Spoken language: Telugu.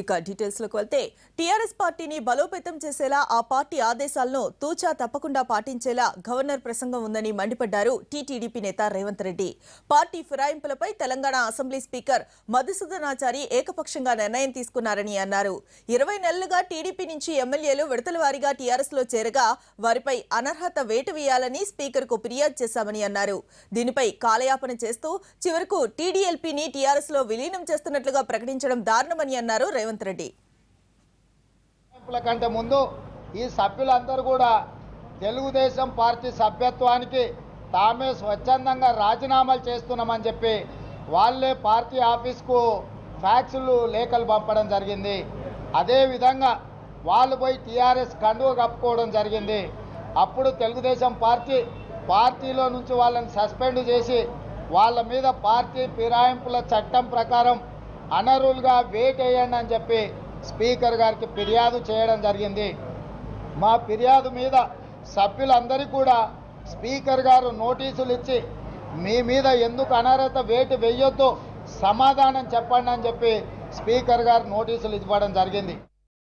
ఇక డీటెయిల్స్ లోకి వెళ్తే టీఆర్ఎస్ పార్టీని బలోపేతం చేసేలా ఆ పార్టీ ఆదేశాలను తూచా తప్పకుండా పాటించేలా గవర్నర్ ప్రసంగం ఉందని మండిపడ్డారు టీటీడీపీ నేత రేవంత్ రెడ్డి. పార్టీ ఫిరాయింపులపై తెలంగాణ అసెంబ్లీ స్పీకర్ మధుసూదనాచారి ఏకపక్షంగా నిర్ణయం తీసుకున్నారని అన్నారు. 20 నెలలుగా టీడీపీ నుంచి ఎమ్మెల్యేలు విడతల వారీగా టీఆర్ఎస్ లో చేరగా వారిపై అనర్హత వేటు వేయాలని స్పీకర్ కు ఫిర్యాదు చేశామని అన్నారు. దీనిపై కాలయాపన చేస్తూ చివరకు టీడీఎల్పీని టీఆర్ఎస్ లో విలీనం చేస్తున్నట్లుగా ప్రకటించడం దారుణమని అన్నారు రేవంత్ రెడ్డి. కంటే ముందు ఈ సభ్యులందరూ కూడా తెలుగుదేశం పార్టీ సభ్యత్వానికి తామే స్వచ్ఛందంగా రాజీనామాలు చేస్తున్నామని చెప్పి వాళ్ళే పార్టీ ఆఫీస్కు ఫ్యాక్సులు లేఖలు పంపడం జరిగింది. అదేవిధంగా వాళ్ళు పోయి టీఆర్ఎస్ కండువ కప్పుకోవడం జరిగింది. అప్పుడు తెలుగుదేశం పార్టీలో నుంచి వాళ్ళని సస్పెండ్ చేసి వాళ్ళ మీద పార్టీ ఫిరాయింపుల చట్టం ప్రకారం అనర్హులుగా వేటేయండి అని చెప్పి స్పీకర్ గారికి ఫిర్యాదు చేయడం జరిగింది. మా ఫిర్యాదు మీద సభ్యులందరికీ కూడా స్పీకర్ గారు నోటీసులు ఇచ్చి మీ మీద ఎందుకు అనర్హత వేటు వేయొద్దో సమాధానం చెప్పండి అని చెప్పి స్పీకర్ గారు నోటీసులు ఇవ్వడం జరిగింది.